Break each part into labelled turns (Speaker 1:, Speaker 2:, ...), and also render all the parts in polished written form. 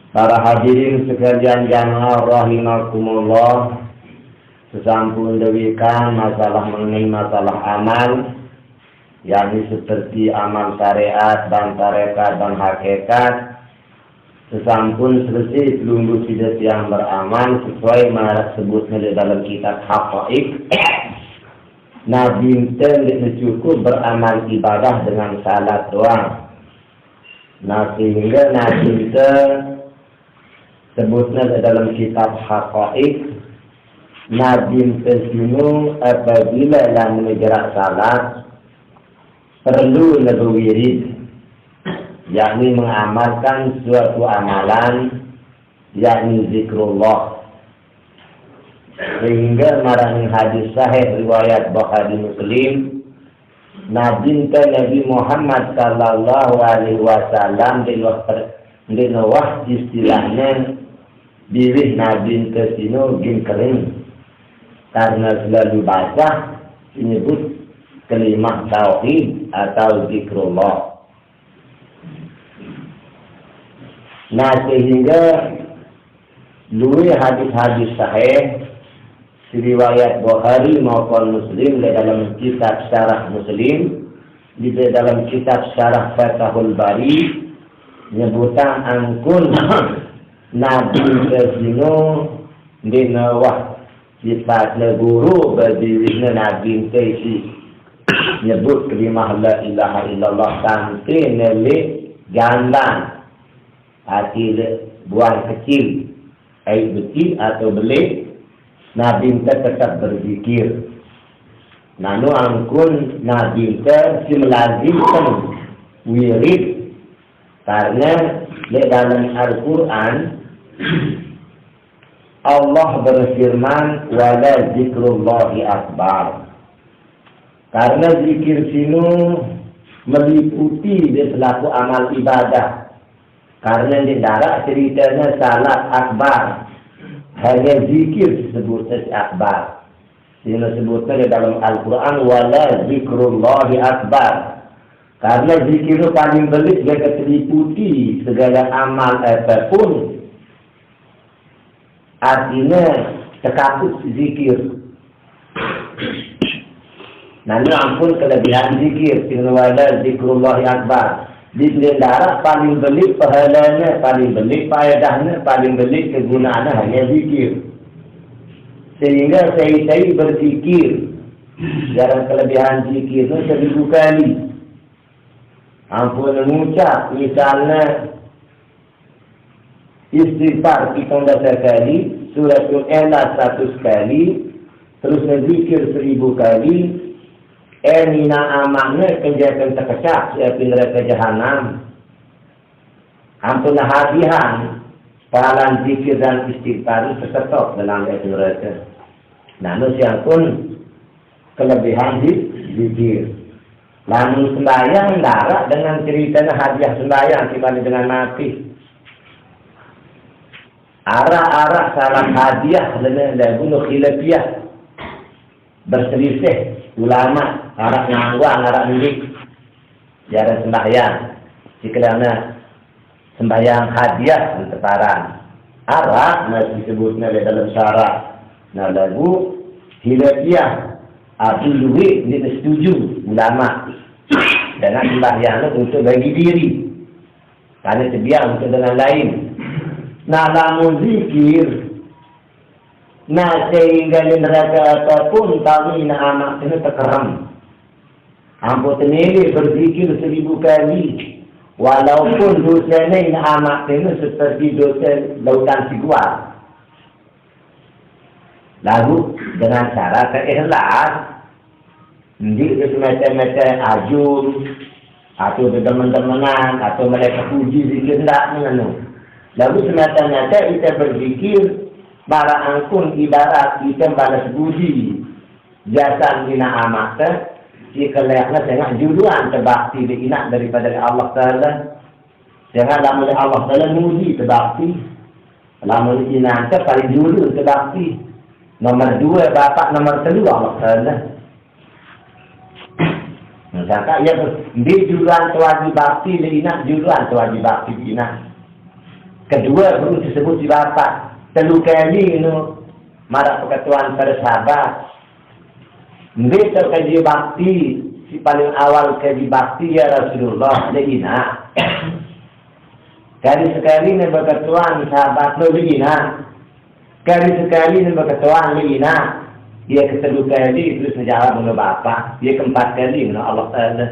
Speaker 1: Para hadirin sekalian jamaah rahimakumullah, sesampun dewikan masalah mengenai masalah amal, yakni seperti amal syariat dan tarekat dan hakikat. Sesampun selesai belum tidak yang beramal sesuai mana sebutnya di dalam kitab Haqaiq. Nabi tidak cukup beramal ibadah dengan salat doang. Nah sehingga Nabi sebutnya dalam kitab Haqaiq, Nabi tersinu apabila dalam mengejar salat perlu berwirid, yakni mengamalkan suatu amalan, yakni zikrullah. Sehingga marang hadis sahih riwayat Bukhari Muslim, Nabi Muhammad sallallahu alaihi wasallam di waktu istilahnya bilih Nabi kesino gin kering karena selalu basah menyebut kalimat tauhid atau zikrullah. Nah sehingga dua hadis-hadis sahih riwayat Bukhari maupun Muslim di dalam kitab Syarah Muslim, di dalam kitab Syarah Fathul Bari nyebutan angkun Nabi tersino di nawah sifat guru berdirinya Nabi tersino nyebut kalimah la ilaha illallah sampai nelik gandan hati buang kecil air betul atau belik. Nabi tetap berzikir. Nanu angkun Nabi si melazimkan wirid karena di dalam Al-Quran Allah berfirman wala zikrullahi akbar. Karena zikir sinu meliputi di selaku amal ibadah. Karena di darat ceritanya salat akbar, hanya zikir disebutnya akbar. Sinu sebutnya di dalam Al-Quran wala zikrullahi akbar. Karena zikir itu paling belik dia terliputi segala amal apapun. Artinya terkaput zikir. Nanti ampun kelebihan zikir. Sinu wala zikrullahi akbar. Di darat paling belik pahalanya, paling belik faedahnya, paling belik kegunaannya hanya zikir. Sehingga saya berzikir dalam kelebihan zikir itu 1000 kali. Ampun mengucap misalnya istighfar kita sekali, surat Al-Ikhlas 100 kali, terus berzikir 1000 kali. Nina amaknya kenjakan terkecap siapin neraka jahanam. Ampun hadihan pahalan zikir dan istighfar tersetok dalam neraka. Namun siang pun kelebihan zikir. Lalu sembahyang darat dengan ceritanya hadiah sembahyang dibanding dengan mati. Arah-arah salah hadiah dengan bunuh khilafiyah berselisih ulama arah ngangguang arah milik jarang sembahyang jika sembahyang hadiah teparan arah masih disebutnya di dalam syarat nah lagu hilafiyah abu duit ini setuju ulama dengan sembahyang untuk bagi diri karena terbiang untuk dengan lain. Nah lamun zikir nah sehingga di neraka apapun kami nak anak ini terkeram. Ampun tenili berzikir 1000 kali. Walaupun dosanya ini anak ini seperti dosa lautan siguar. Lalu dengan cara keikhlas, hindi semacam-macam ajur atau teman-temanan atau mereka puji zikir tidak menganu. Lalu semacam-macam kita berzikir bara angkun ibarat kita balas budi jasa bina amat jika layaknya jangan juduan terbakti diinak daripada Allah Ta'ala jangan lamun Allah Ta'ala muji terbakti lamun inak paling dulu terbakti nomor 2 bapak nomor 3 Allah Ta'ala misalkan ya di juduan wajib bakti diinak juduan wajib bakti diinak Kedua baru disebut si bapak. Telu kali nu marak perketuan pada sahabat. Mbak terkaji bakti si paling awal kaji bakti ya Rasulullah leina. Kali sekali ni berketuan sahabat nu leina. Kali sekali ni berketuan leina. Dia kedua kali terus menjawab menurut bapak. Dia keempat kali menurut Allah Taala.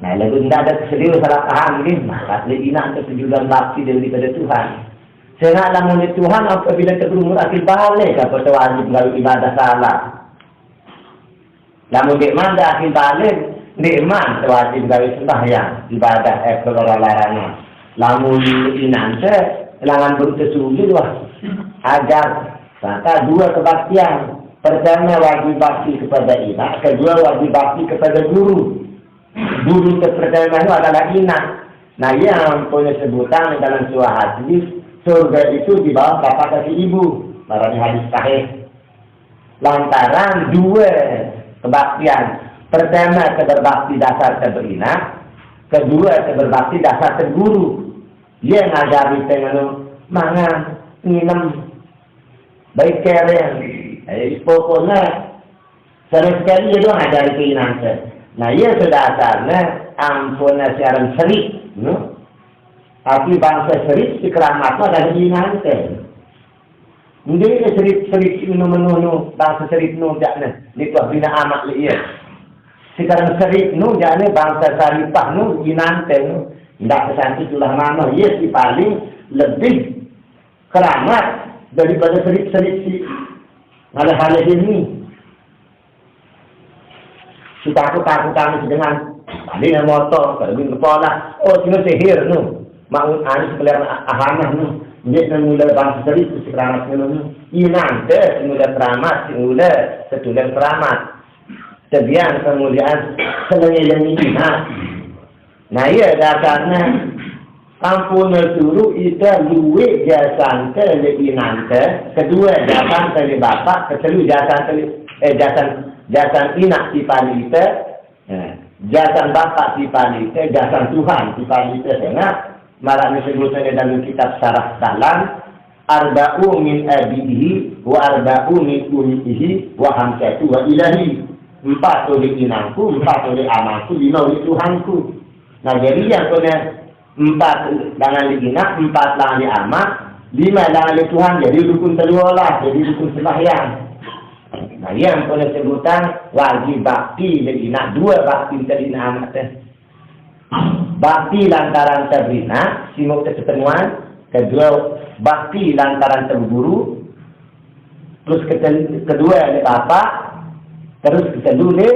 Speaker 1: Nah, lagu tidak ada keseliru salah paham ni. Maka leina untuk tujuan bakti daripada Tuhan. Sehingga namun Tuhan apabila terumur akhir balik kepada wajib melalui ibadah salah. Namun nikmat akhir balik nikmat wajib melalui sembahyang ibadah larangan. Namun inanse langan berkesulit wah ajar maka dua kebaktian. Pertama wajib bakti kepada inak, kedua wajib bakti kepada guru. Guru pertama itu adalah inak. Nah yang punya sebutan dalam sebuah hadis. Surga itu di bawah bapak kaki ibu. Barangnya hadis sahih. Lantaran dua kebaktian. Pertama keberbakti dasar keberina. Kedua keberbakti dasar ke guru. Dia ngajari dengan mangan, minum, baik keren. Pokoknya sering sekali dia ngajari keinginan. Nah ia sedasarnya ampun siaran seri. Tapi bangsa serik si keramatnya ada di nanti. Mungkin serik menu bangsa serik nu jakne ni tuah bina amat liya. Sekarang serik nu jakne bangsa saripah nu di nanti nu ndak kesanti tulah mana ia si paling lebih keramat daripada serik-serik si hal-hal ini. Kita takut dengan paling motor kalau kepala sini sihir nu. Maun anis kalian ahanah nu, dia mula bangsa serik si keramat nu. Inang ke mula keramat, mula setulan keramat. Sebiang kemuliaan selengnya inang. Nah ia dasarnya ampun suruh itu luwe jasan ke inang ke, kedua jasan ke bapak, kedua jasan inak si palite, jasan bapak si palite, jasan Tuhan si palite tengah. Malah disebutnya dalam kitab Syarah Salam arba'u min abidihi wa arba'u min umihi wa hamsatu wa ilahi. 4 oleh inangku, 4 oleh amaku, 5 oleh Tuhanku. Nah jadi yang punya 4 dengan inak, 4 dengan amak, 5 dengan Tuhan. Jadi rukun kedua lah, jadi rukun sembahyang. Nah yang punya sebutan wajib bakti dan inak, 2 bakti dan amak teh. Bakti lantaran terbina, simuk kesetenuan. Kedua, bakti lantaran terburu. Terus kedua oleh Bapak. Terus kedua oleh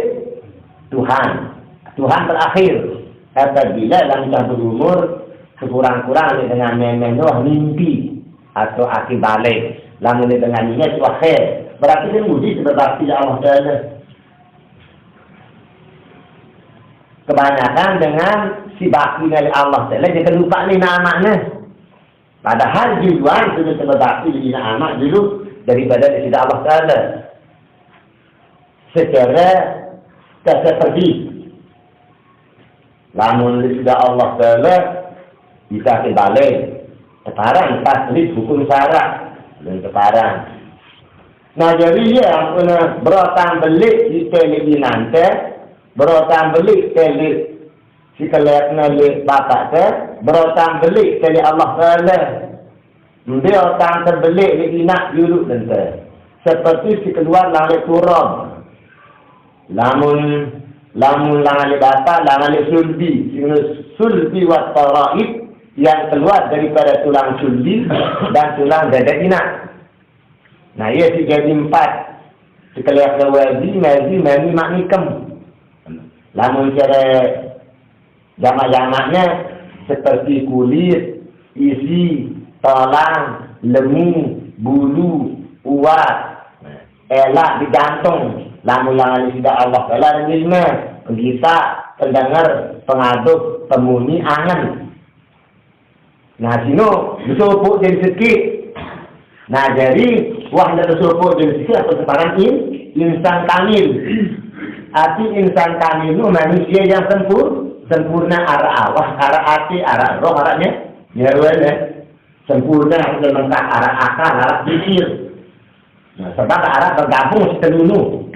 Speaker 1: Tuhan. Tuhan terakhir. Apabila dalam campur umur, sekurang-kurang dengan memenuh mimpi atau akhir balik. Lalu dengan niat itu akhir. Berarti dia muji berbakti Allah Taala. Kebanyakan dengan si bakti dari Allah Taala dia lupa ni namanya. Padahal tujuan sudah berbakti di anak dulu daripada di sisi Allah Taala. Secara seperti namun di sisi Allah Taala bisa kembali sekarang tasrif hukum syarak dan sekarang. Nah jadi ya berotang belik di teli nanti. Berotang belik kali si kelihatan oleh bapak ke, berotang belik kali Allah Taala. Dia otang terbelik di inak dulu nanti. Seperti si keluar langit turun. Lamun langit bapak, langit sulbi. Sulbi wa taraib yang keluar daripada tulang sulbi dan tulang dada inak. Nah ia 3/4. Si kelihatan wajib, mazi, maknikem. Namun cara jamak-jamaknya seperti kulit, isi, tulang, lemu, bulu, urat, elak digantung. Namun yang tidak Allah Taala ilmu, penggisa, pendengar, pengaduk, pemuni, angan. Nah sino disopuk jadi sikit. Nah jadi wah ada disopuk jadi sikit atau sekarang insan kamil. Arti insan kamil itu manusia yang sempurna arah awas, arah hati, arah roh, arahnya nyarwanya sempurna lengkap arah akal, arah pikir. Nah, sebab arah bergabung setelunu.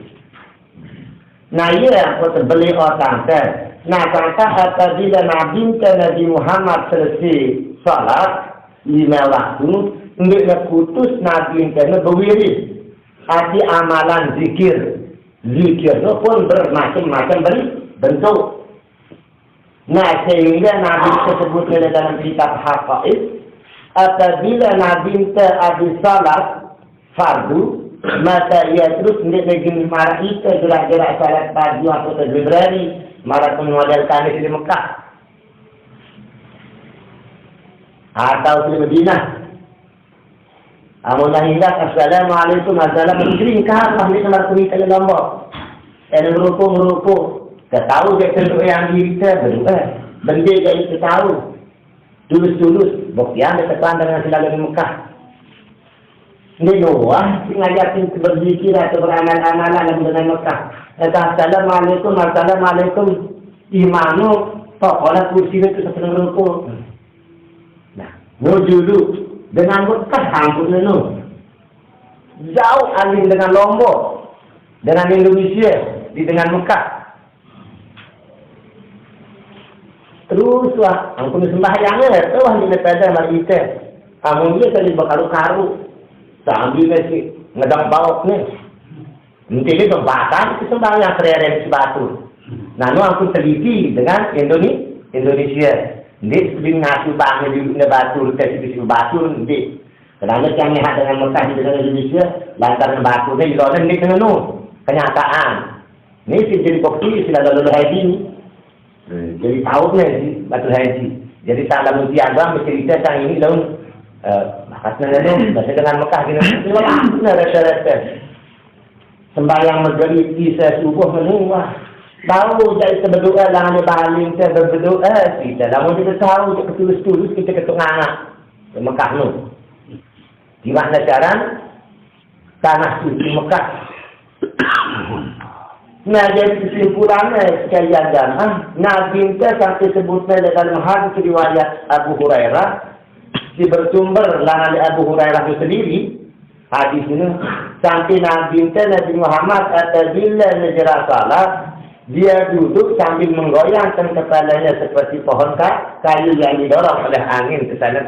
Speaker 1: Nah, iya aku terbeli orang teh. Nah, kata apabila Nabi Muhammad selesai salat 5 waktu, nggak kutus Nabi berwirid. Hati amalan zikir. Zikir itu pun bermacam-macam bentuk. Nah, sehingga Nabi tersebut dalam kitab Haqaiq, apabila Nabi habis salat fardu, maka ia terus negeri marah itu gerak-gerak salat pagi atau terberani marah model kami di Mekah atau di Madinah. Amun hendak assalamualaikum assalamualaikum ringkah mahli kamar kami kali lombok. Dan meruku ketahu dia tentu yang kita berdoa. Benda yang kita tahu. Tulus bukti yang depan dengan selalu di Mekah. Ini doa ngajakin berzikir atau beramal-amalan dengan Mekah. Assalamualaikum imanu pokoknya kursi itu sepenuh ruku. Nah, dulu dengan Mekah hampir itu jauh angin dengan Lombok, dengan Indonesia dengan Mekah. Terus wah, ampun sembahyangnya, tuh ini pada mari kita. Kamu dia tadi bakaru-karu, sambil nasi ngedang bauk nih. Nanti dia tempatan sembahyang serere di batu. Nah, nu ampun teliti dengan Indonesia. Dia sering ngasih bangun di batu, di batu, nanti. Karena yang lihat dengan Mekah dengan Indonesia, lantaran batu dia juga nanti dengan kenyataan. Ini sih jadi bukti sudah lalu haji. Jadi tahu nih batu haji. Jadi salah mesti agama bercerita tentang ini lalu makasnya lalu bahasa dengan Mekah gini. Benar rasa-rasa. Sembahyang maghrib kisah subuh menunggu. Tahu jadi berdoa jangan dibaling kita berdoa kita. Namun kita tahu kita tulus-tulus kita ketengah Mekah nu. Di mana cara tanah suci Mekah. Nah, jadi kesimpulannya sekalian jamaah, Nabi kita sampai sebutnya dalam hadis riwayat Abu Hurairah, si bersumber langan Abu Hurairah itu sendiri, hadis ini sampai Nabi kita Nabi Muhammad apabila menjelaskan salat, dia duduk sambil menggoyangkan kepalanya seperti pohon kayu yang didorong oleh angin ke sana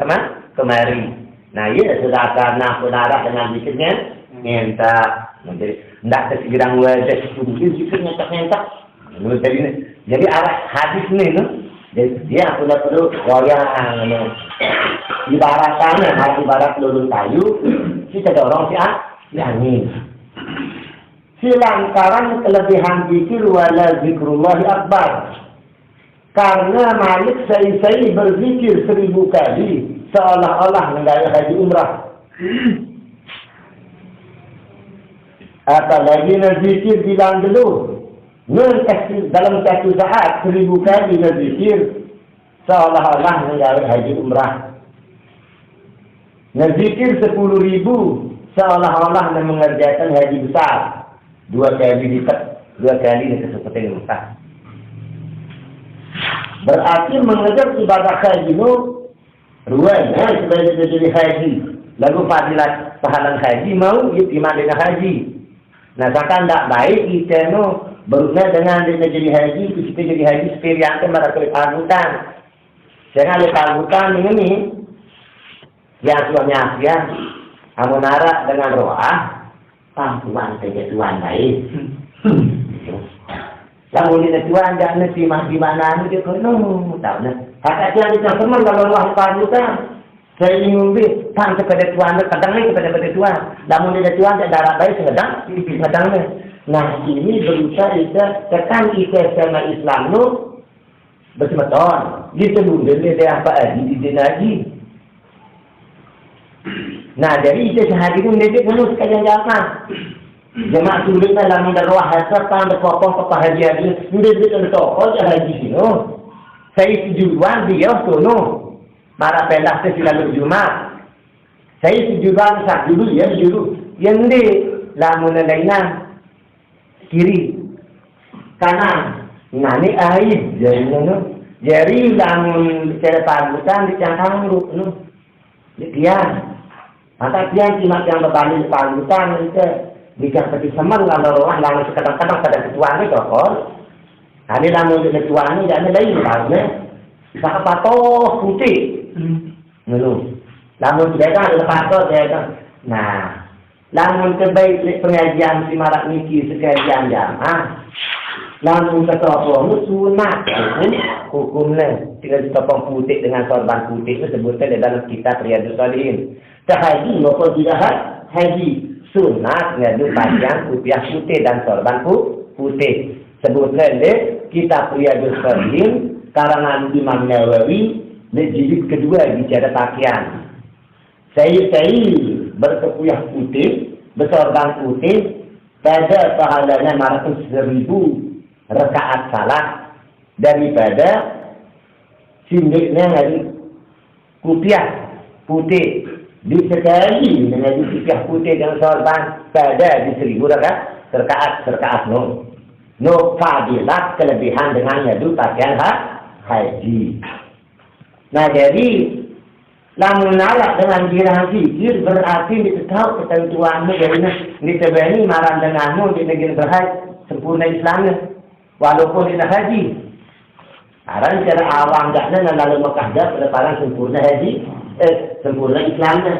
Speaker 1: kemari. Nah, iya sudah karena saudara dengan bikinnya minta menjadi tidak kesegirang wajah mungkin juga nyentak-nyentak. Jadi arah hadis ini, jadi dia sudah perlu goyang. Ibaratnya, ibarat lulun kayu, kita dorong si angin. Si lantaran kelebihan zikir wala zikrullahi akbar. Karena Malik saya berzikir 1000 kali, seolah-olah menggaya haji umrah. Apalagi nazikir bilang dulu, dalam satu saat 1000 kali nazikir, seolah-olah menggaya haji umrah. Nazikir 10.000, seolah-olah mengerjakan haji besar. 2 kali lipat, 2 kali seperti Mekah. Berarti mengejar ibadah haji itu ruangnya sebagai jadi haji. Lalu fadilat pahala haji mau iman dengan haji. Nah, sekarang tidak baik kita berubah dengan jadi haji, kita jadi haji seperti yang mereka lihat jangan lihat ini yang suaminya ya, amunara dengan roah, tampuan kejuan baik. Lalu dia tuan jangan terima di mana dia kono, tahu nak. Hak yang kita teman kalau roah panutan. Saya ingin tang kepada tuan, kadang ni kepada tuan. Namun dia tuan tak darah baik kadang ni. Nah ini berusaha kita tekan kita sama Islam nu betul-betul. Dia sebelum dia apa dia lagi. Nah jadi kita sehari ini dia penuh sekalian jangan. Jemaah sulit dalam darwah hasrat tang berpopong kepahajian dia betul oh haji sini. Saya tujuan dia sono. Para pendak selalu Jumat. Saya tujuan sak dulu ya dulu. Yang di lamun lainnya kiri kanan Nah ni aib jadi nu. Jadi lamun cara pagutan dicangkang lu nu. Dikian. Maka kian simak yang berbanding pagutan itu bisa seperti semen kalau orang lamun kadang-kadang pada ketuaan itu kok. Kali lamun ketuaan ini jangan lain lainnya. Bisa patoh putih. Nu. Lamun mereka lepas tu dia nah, lamun kebaik pengajian si marak niki sekalian jamaah. Lamun kata apa? Sunat hukumnya. Tidak ditopong putih dengan sorban putih itu sebutnya di dalam kitab Riyadhus Shalihin. Haji maupun tidak haji sunat ngadu pakaian putih dan sorban putih. Sebutnya di kitab Riyadhus Shalihin karangan Imam Nawawi di jilid kedua bicara pakaian. Saya berkepuyah putih, bersorban putih, pada pahalanya 100.000 rakaat salat daripada sindiknya ngadi kupiah putih disekali dengan kupiah putih dan sorban pada di 1.000 rakaat no fadilah kelebihan dengan ngadu pakaian haji. Nah jadi lamun nalak dengan girang zikir berarti diketahui ketentuannya dari ditebani marah denganmu di negeri berhaji sempurna Islamnya walaupun tidak haji. Sekarang cara awam daknya lalu Mekah dah pada sempurna haji sempurna Islamnya.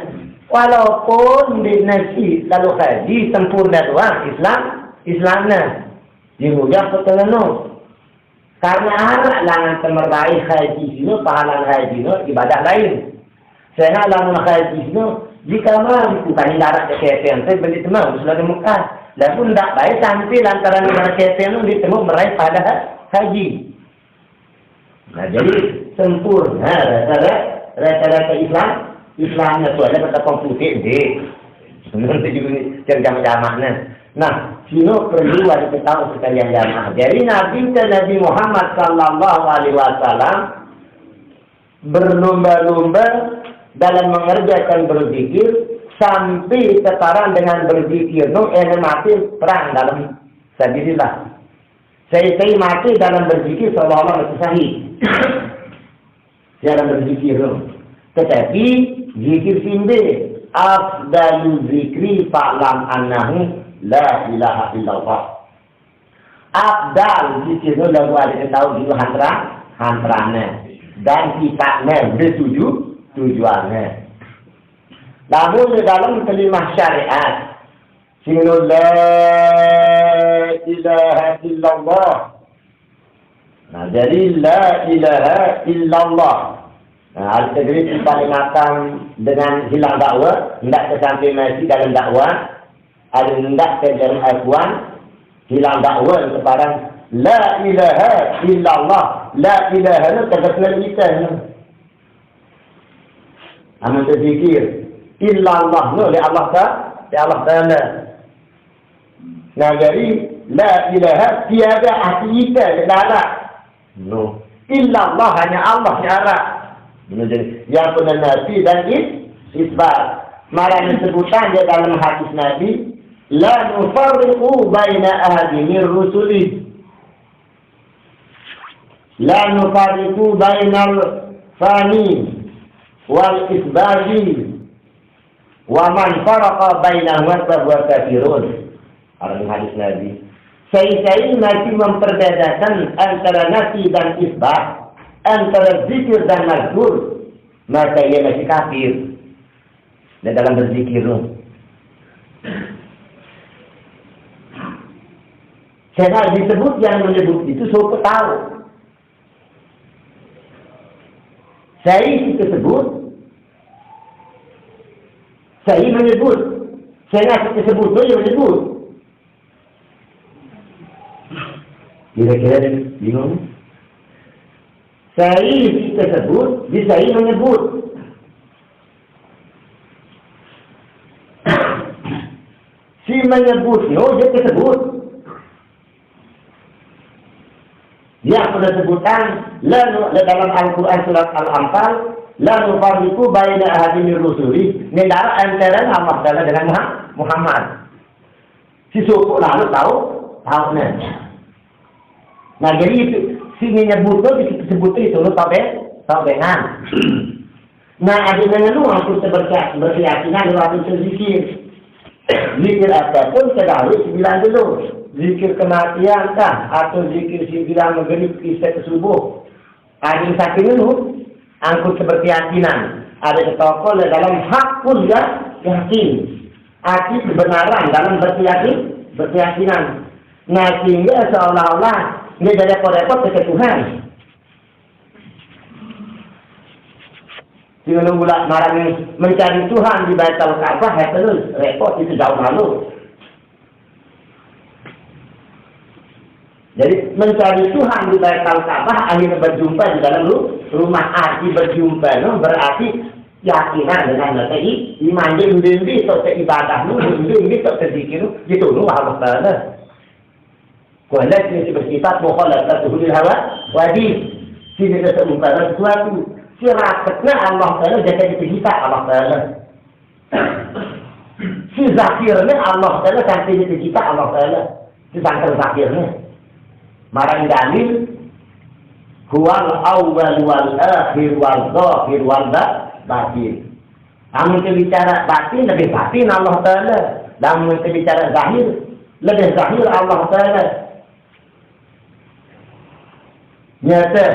Speaker 1: Walaupun di nasi lalu haji sempurna doang Islamnya. Dimudah pertolongan. Karena anak langan temerai haji sini pahala haji no ibadah lain. Saya lamun haji no jika mampu kan darat kesehatan saya beli temau sudah Mekah. Lalu tidak baik sampai lantaran negara kesehatan ditemu meraih pada haji. Nah jadi sempurna rata-rata Islamnya tu ada kata putih deh. Nanti juga cerita jamaahnya. Nah, sino perlu ada tahu sekalian jamaah. Jadi Nabi Muhammad sallallahu alaihi wasallam berlomba-lomba dalam mengerjakan berzikir sampai setara dengan berzikir mati perang dalam sabilillah. Saya mati dalam berzikir seolah-olah mati sahih. Dalam berzikir tetapi zikir simbe afdalu zikri fa'lam annahu la ilaha illallah. Afdal zikir lagu ada tahu juga hantranya dan sifatnya tujuannya. Namun di dalam kalimah syariat sinu la ilaha illallah. Nah jadi la ilaha illallah. Nah al-tadrib kalimatan dengan hilang dakwah, tidak kesamping masih dalam dakwah, ada tidak ke dalam akuan, hilang dakwah kepada la ilaha illallah. La ilaha itu terkena kita. Amat berzikir illallah no li Allah Taala. Nah jadi la ilaha tiada arti kita dalam no illallah hanya Allah taala. Jadi yang benar nabi dan isbat. Mara disebutkan di dalam hadis Nabi la nufarriqu baina ahadin min rusuli. La nufarriqu bainal fani wal isbagi wa man faraqa bainahuma fa huwa kafirun. Dalam hadis Nabi, saya masih memperbedakan antara nafi dan isbat, antara zikir dan mazkur, maka ia masih kafir dan dalam berzikir. Saya disebut yang menyebut itu siapa tahu. Saya tersebut, saya menyebut, saya tersebut, saya menyebut. Kira-kira bingung? Saya tersebut, saya menyebut. Si menyebut, dia tersebut. Dia pada sebutan dalam Al-Quran surat Al-Anfal, la nufarriqu baina ahadin min rusuli, nedara antara Allah Taala dengan Muhammad. Si suku lalu tahu nih. Nah jadi itu sini nyebut disebut itu lu tobengan. Nah ada dengan lu aku berkeyakinan waktu berzikir. Zikir apapun sedahulu 9 dulu. Zikir kematian kah atau zikir 9 maghrib isya ke subuh. Ada yang sakit dulu angkut seperti keyakinan. Ada ketokol dalam hakul ya yakin. Arti kebenaran dalam berkeyakinan. Nah sehingga seolah-olah ini dari repot-repot ke Tuhan. Sehingga nunggulah marah mencari Tuhan di Baitul Ka'bah terus repot itu jauh lalu. Jadi mencari Tuhan di Baitul Ka'bah akhirnya berjumpa di dalam rumah. Arti berjumpa berarti yakinan dengan materi iman dia untuk ibadah untuk berzikir gitu Allah Taala. Kualat ini bersifat mukhalafatuhu lil hawa wajib. Sini kita umpama sesuatu sifatnya Allah Taala jadi kita Allah Taala. Si zakirnya Allah Taala sampai kita Allah Taala. Si zakirnya. Marang dalil huwal awwal wal akhir wal zahir wal batin. Namun bicara batin lebih batin Allah Taala. Namun bicara zahir lebih zahir Allah Taala. Nyata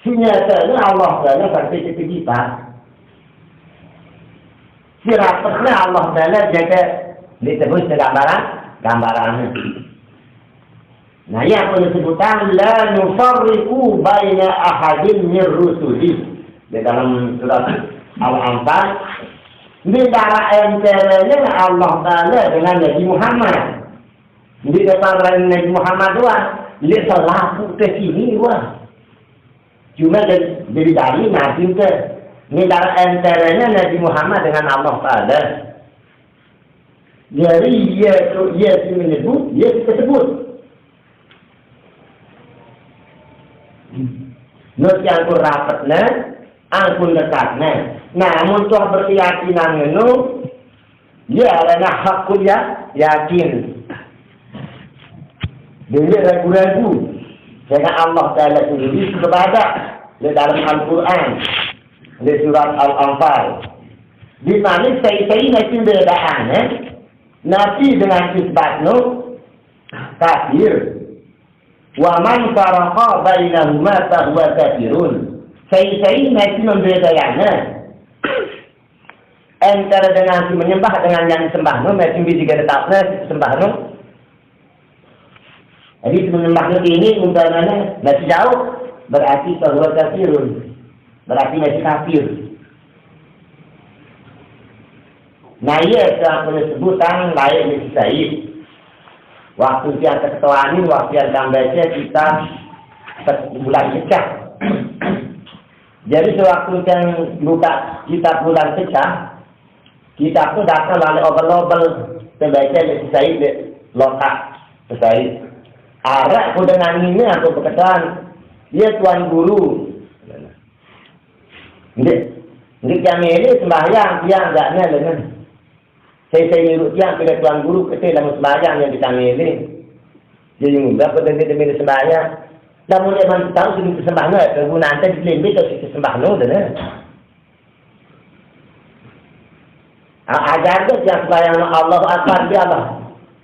Speaker 1: si nyatanya Allah Taala sampai kita. Si rapatnya Allah Taala jaga disebut gambarannya. Nah, yang disebutkan la nufarriqu baina ahadin min rusuli di dalam surat Al-Anfal di antara Allah Taala dengan Nabi Muhammad. Di antara Nabi Muhammad dia selalu ke sini cuma dari Nabi ke ini antaranya Nabi Muhammad dengan Allah Taala. Jadi dia menyebut dia tersebut. Nus yang ku rapatnya, angkun dekatnya. Namun tuh berkeyakinan itu, dia adalah hakul yakin. Dia ragu-ragu dengan Allah Taala sendiri kepada di dalam Al-Quran, di surat Al-Anfal. Di mana saya masih bedaannya, Nabi dengan isbatnya kafir. Wa man faraqa bainahuma fa huwa kafirun. Saya masih membedakannya antara dengan si menyembah dengan yang disembah masih bisa tetapnya sembah. Jadi menyembah ini umpamanya masih jauh berarti fa huwa kafirun. Berarti masih kafir. Nah iya yang sebutan lain Said. Waktu yang ketuaan ini, waktu yang baca kita bulan pecah. Jadi sewaktu yang buka kitab bulan pecah, kita pun datang oleh obel-obel membaca di Said lokak Said. Arak aku dengan ini aku berkesan, dia tuan guru. Ini kami ini sembahyang dia enggaknya dengan. Saya nyuruh dia pilih tuan guru kita dalam sembahyang yang kita milih. Jadi mudah demi sembahyang. Namun dia masih tahu sini sembahyang kegunaan tadi lebih ke sembahyang dah. Ajar tu yang sembahyang Allah Akbar dia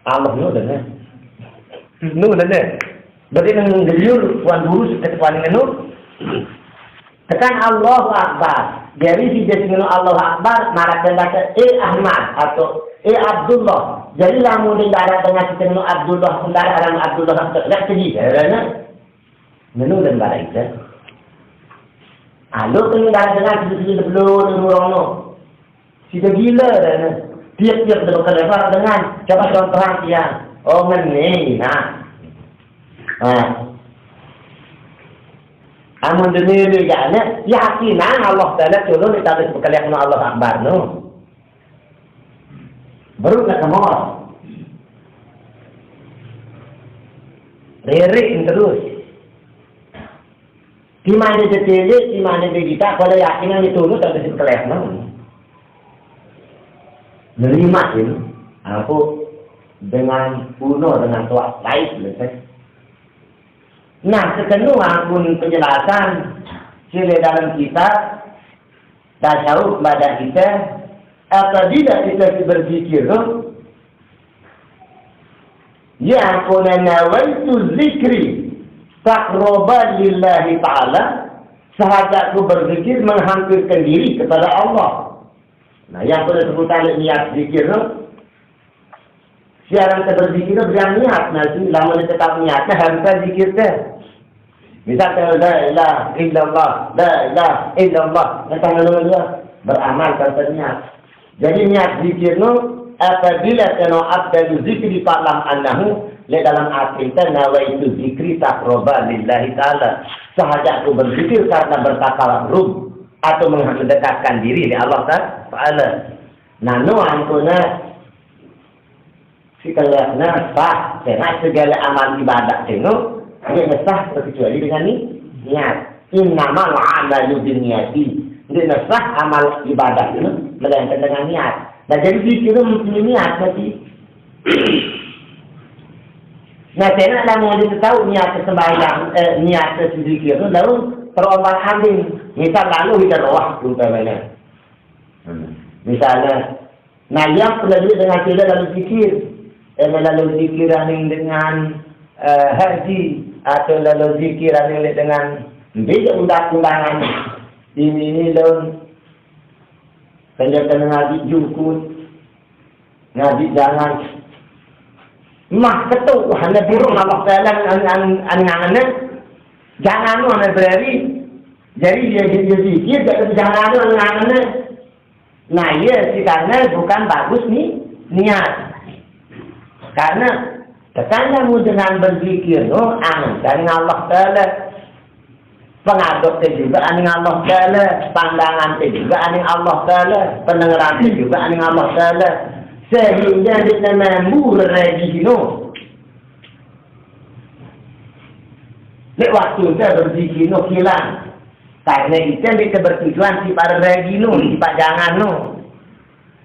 Speaker 1: Allah dah. Dah. Berarti menggeliur tuan guru seperti tuan itu. Tekan Allah Akbar. Jadi si jasminu Allah Akbar marah kata Ahmad atau Abdullah. Jadi lamun darah dengan jasminu Abdullah darah orang Abdullah tak segi. Kerana menu dan darah itu. Lalu kena darah dengan segi belum orang si gila kerana tiap-tiap berkelebar dengan coba contoh dia. Oh meni Amun dunia ni jane yakinan Allah Taala tolong kita harus berkalian Allah Akbar baru nak kemor rerik terus di mana detailnya di mana kita kalau yakinan itu harus berkalian nerima ini aku dengan kuno dengan tua lain selesai Nah, sekenua pun penjelasan sila dalam kitab tasawuf pada kita, apabila kita berzikir, ya kuna nawaitu zikri taqraban lillahi ta'ala, sahaja aku berzikir menghampirkan diri kepada Allah. Nah, yang pada sebutan niat zikir, siaran kita berzikir beriang niat, nanti lama kita tetap niatnya harus zikir deh. Misalnya la ilaha illallah, la ilaha illallah, kata dia beramal tanpa niat. Jadi niat zikir nu apabila kena abdul zikri fa'lam annahu le dalam arti nawaitu zikri taqraban lillahi ta'ala. Sahaja aku berzikir karena bertakarrub atau mendekatkan diri di Allah Ta'ala. Nanu angkuna sikalaina sah, segala amal ibadah itu dia sah terkecuali dengan niat. Innamal amalu binniyati. Dia sah amal ibadah itu melainkan dengan niat. Nah, jadi zikir mesti niat nanti. Nah, saya nak mau tahu niat sembahyang, niat zikir itu lalu terombang ambing. Misal lalu kita roh umpamanya. Misalnya, nah yang perlu dengan kita dalam zikir, lalu zikir dengan haji atau lalu zikir dengan beda undang-undangan ini lalu penjelasan ngaji jukut ngaji jangan mah ketuk hanya burung Allah dalam an jangan lu hanya berari jadi dia zikir jangan lu an nah iya sih karena bukan bagus nih niat karena kesanmu dengan berzikir, dari Allah Ta'ala. Pengaduk juga aning Allah Ta'ala. Pandangan juga aning Allah Ta'ala. Pendengaran juga aning Allah Ta'ala. Sehingga kita membuat rezeki. Di waktu kita berzikir, hilang. Karena kita bertujuan si para rezeki, si pak jangan.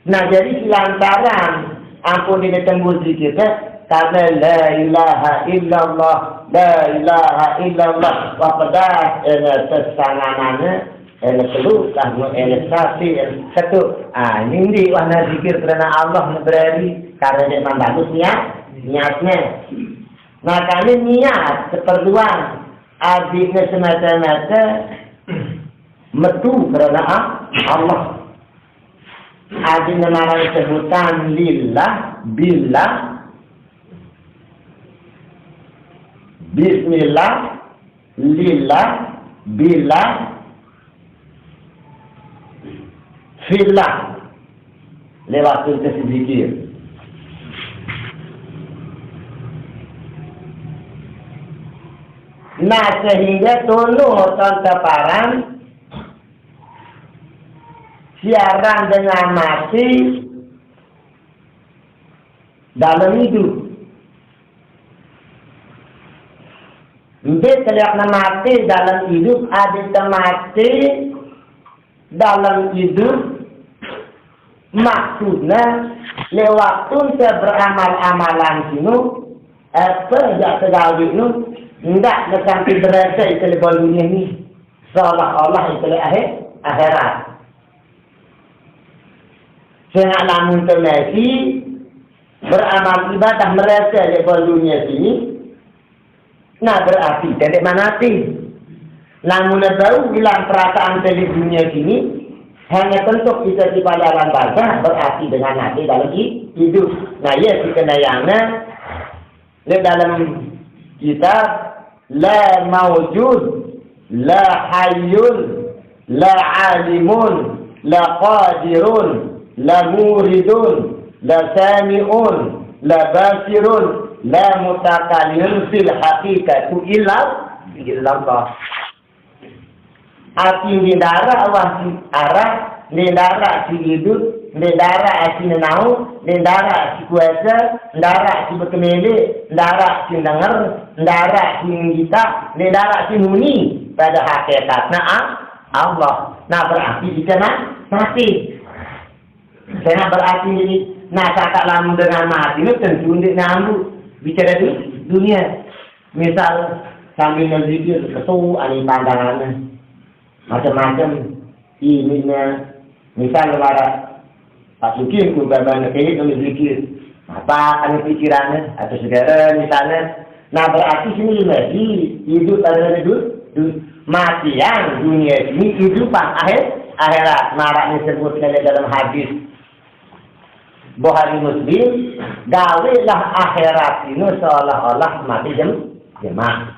Speaker 1: Nah, jadi silantaran. Ampun ini tembus zikir kita. Karena la ilaha illallah, la ilaha illallah, wapadah sesanganannya, perlu kamu satu. Ini di warna zikir karena Allah berari karena dia bagus niatnya. Nah kami niat keperluan, adiknya semata-mata metu karena Allah. Adiknya marah sebutan lillah, billah. Bismillah, lillah, billah, fillah. Lewat itu zikir. Nah sehingga tolong tontonan siaran dengan mati dalam hidup. Dia terlihat mati dalam hidup, ada mati dalam hidup. Maksudnya, lewat saya beramal-amalan sini, apa yang terjadi itu, tidak sampai berasa itu di dunia ini. Seolah-olah itu akhirat. Saya namun terlaki, beramal ibadah merasa di dunia ini, nah berarti dari mana sih? Namun baru bilang perasaan di dunia ini hanya tentu bisa dipelajaran baca berarti dengan hati dalam hidup. Nah ya sekenayangnya di dalam kitab la mawjud, la hayyun, la alimun, la qadirun, la muridun, la sami'un, la basirun. La mutakallim fil haqiqatu illallah. Arti nindara wahsi arah, nindara si hidup, nindara si nenau, nindara si kuasa, nindara si berkemele, nindara si dengar, nindara si ngita, nindara si muni pada hakikatnya Allah. Nah berarti jika mati. Saya berarti ini, nah kata lamu dengan mati itu tentu untuk nyambut. Bicara di dunia, misal sambil berzikir ketu ani pandangannya macam-macam ininya misal lemara Pak Sukin umpamanya kayak itu berzikir apa anu pikirannya atau segala misalnya nah berarti sini lagi hidup adalah hidup mati yang dunia ini kehidupan akhirat maraknya disebutkan dalam hadis Bukhari Muslim gawelah akhirat ini seolah-olah mati jemaah.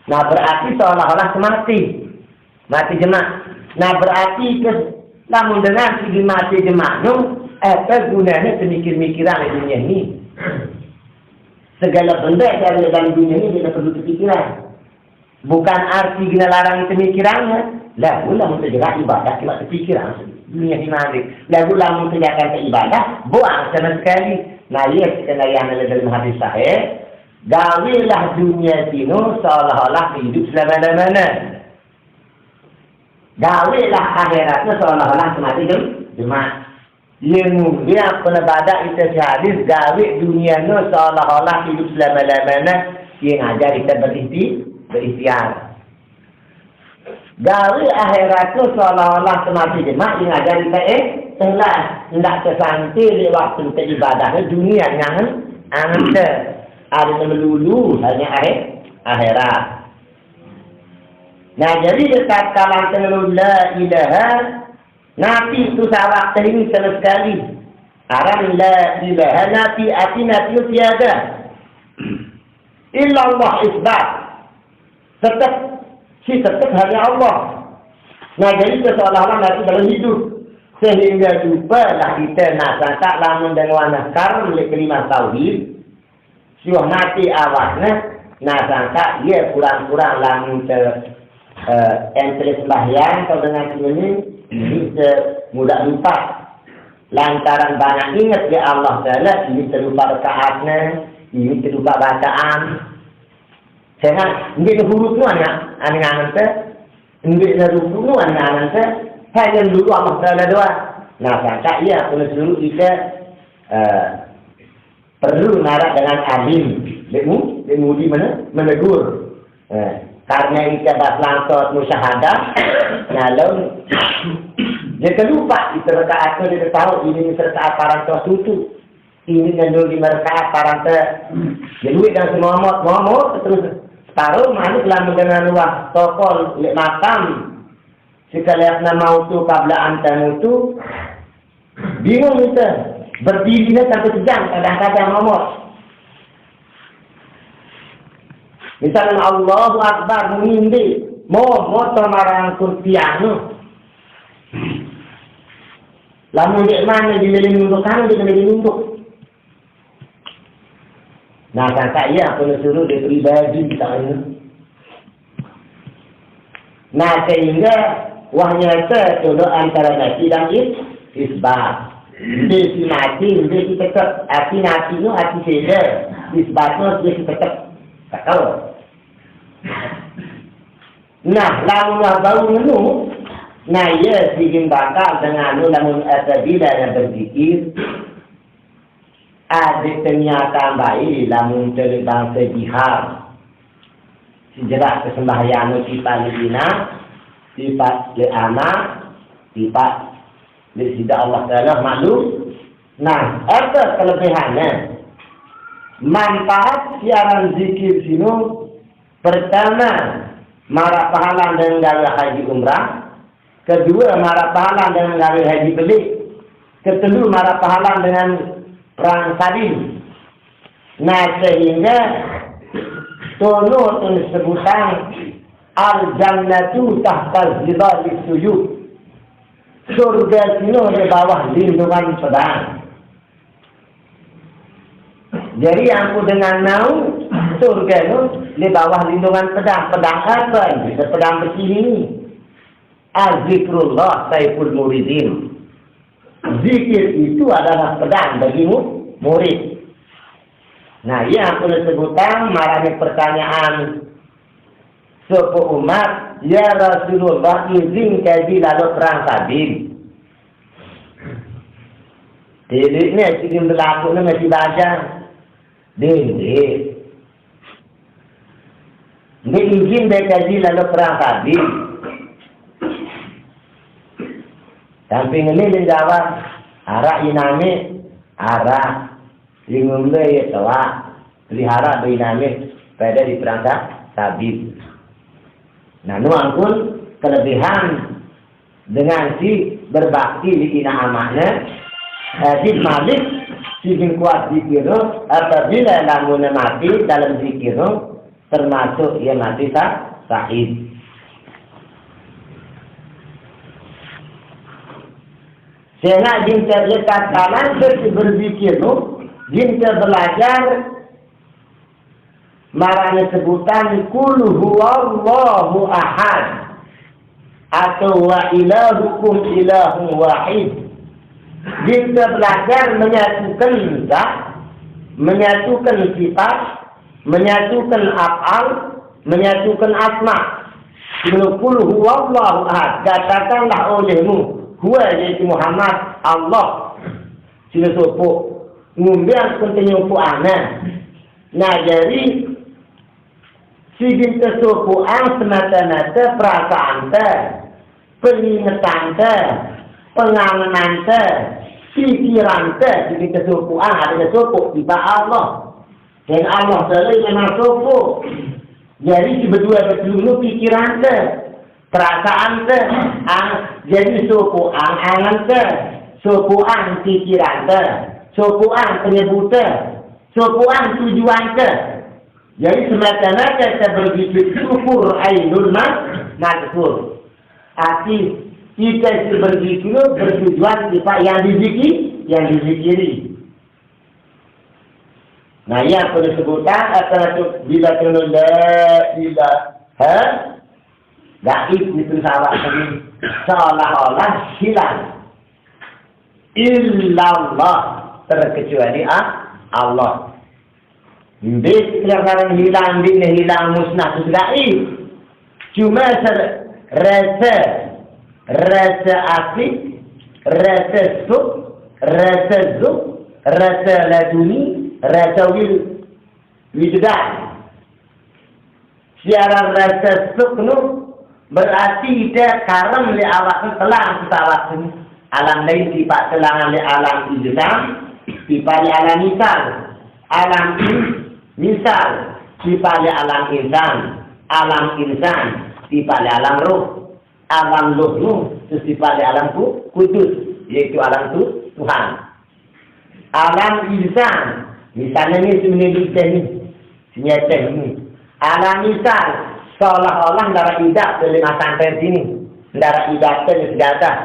Speaker 1: Nah berarti seolah-olah mati jemaah. Nah berarti namun dengan segi mati jemaah gunanya semikir-mikiran di dunia ini. Segala benda yang ada dalam dunia ini tidak perlu pikiran. Bukan arti gina larang pemikirannya. Lalu lah mengerjakan ibadah cuma pikiran dunia ini nanti. Lalu lah mengerjakan ibadah buang sama sekali. Nah iya sekali yang ada dalam hadis sahih. Gawilah dunia ini seolah-olah hidup selama-lamanya. Gawilah akhiratnya seolah-olah semati jemaah. Yang dia penebadak itu hadis gawe dunia ini seolah-olah hidup selama-lamanya. Yang ajar kita berikhtiar. Gawe akhirat itu seolah-olah semati jemaah yang ajar kita telah tidak tersanti di waktu kita ibadah dunia yang ada melulu hanya akhirat. Nah jadi dekat kalang telur la ilaha nafi itu salah ini sama sekali. Aran la ilaha nafi nafi tiada. Illa Allah isbat. Tetap hanya Allah. Nah jadi seolah-olah nanti dalam hidup. Sehingga jumpalah kita nak sangka lamun dengan nakar oleh kelima tauhid. Siwah mati awalnya. Nah sangka dia kurang-kurang lamun entry sembahyang atau dengan ini mudah lupa. Lantaran banyak ingat ya Allah Ta'ala. Ini terlupa rakaatnya. Ini terlupa bacaan. Sehingga ini huruf nuannya aneh-aneh teh, ini huruf nuannya aneh teh, hanya dulu Allah Taala doa. Nah, sangka iya kalau dulu kita perlu narak dengan alim, lemu di mana menegur. Karena kita langsung musyahadah, lalu dia terlupa itu rakaatnya dia tahu ini rakaat parang tutu, ini nandul di rakaat parang teh, jadi dan semua mau terus. Taruh mana telah mengenal luas tokol lek makam sekalian nama itu kabla antan itu bingung kita berdirinya sampai sejam kadang-kadang ngomong misalnya Allahu Akbar mengindi mau marang kurtianu lamun dek mana di meling untuk kan di meling untuk. Nah, kakak iya aku suruh dia pribadi misalnya. Nah, sehingga wahnya tercoba antara nasi dan isbat. Desi nasi, desi tetap. Arti nasi itu arti seda. Isbatnya desi tetap. Tak tahu. Nah, lalu bau menu. Nah, ia bikin bakal dengan lamun asabila yang berzikir. Ada kenyataan baik lamun terbang sejihad sejerak kesembahyaan kita libina sifat le anak sifat le sida Allah Ta'ala malu. Nah apa kelebihannya manfaat siaran zikir sini pertama marah pahala dengan gaya haji umrah, kedua marah pahala dengan gaya haji beli, ketiga marah pahala dengan perang salib. Nah sehingga tono sebutan al-jannatu tahta zilalis sujud. Surga sini di bawah lindungan pedang. Jadi aku dengan naung surga itu di bawah lindungan pedang. Pedang apa? Pedang besi ini. Az-zikrullah saiful muridin. Zikir itu adalah pedang bagi murid. Nah, yang aku sebutkan marahnya pertanyaan suku umat, ya Rasulullah izin kaji lalu perang Sabin. Jadi ini ingin berlaku ini masih baca. Dinding. Ini izin berkaji lalu perang tadi. Samping ini menjawab arak iname arak lingumle ya telah pelihara dinamik pada di perangkat tabib. Nah, nuangkun kelebihan dengan si berbakti di ina amaknya, si malik si kuat zikirno apabila lamun mati dalam zikirno termasuk ia mati sahid. Sehingga jika lekat kanan berzikirno, jika belajar marahnya sebutan kul huwallahu ahad atau wa ilahukum ilahun wahid. Jika belajar menyatukan zat, menyatukan sifat, menyatukan af'al, menyatukan asma. Kul huwallahu ahad, katakanlah olehmu huwa yaitu Muhammad Allah sila sopok ngumbiang kontenyo po ana. Nah, jadi si binta sopoan semata-mata perasaan te, pengingatan te, penganganan te, pikiran te, si binta sopoan ada sopok tiba Allah. Dan Allah selalu memang sopok. Jadi si berdua betul pikiran te, perasaan te, jadi sopoan angan te, sopoan pikiran te, sopoan penyebut te, sopoan tujuan te. Jadi semata-mata kita berzikir syukur ainul mazkur. Arti kita berzikir bertujuan sifat yang dizikiri. Nah, yang perlu sebutan atau bila kena la ilaha gaib itu salah ini seolah-olah hilang. Illallah terkecuali Allah. Bis kelihatan hilang, bila hilang musnah gaib. Cuma rasa asli, rasa suk, rasa zuk, rasa laduni, rasa wujdan. Siaran rasa suk nu berarti dia karam li awak telang kita awak ini. Alam lain tiba telangan li alam ijzam, tiba li alam misal. Alam misal tiba li alam insan tiba li alam ruh. Alam ruh terus tiba li alam kudus, yaitu alam Tuhan. Alam insan misalnya ini sebenarnya ini senyata ini. Alam misal seolah-olah darah idak terlima sampai sini. Darah idak tersejadah.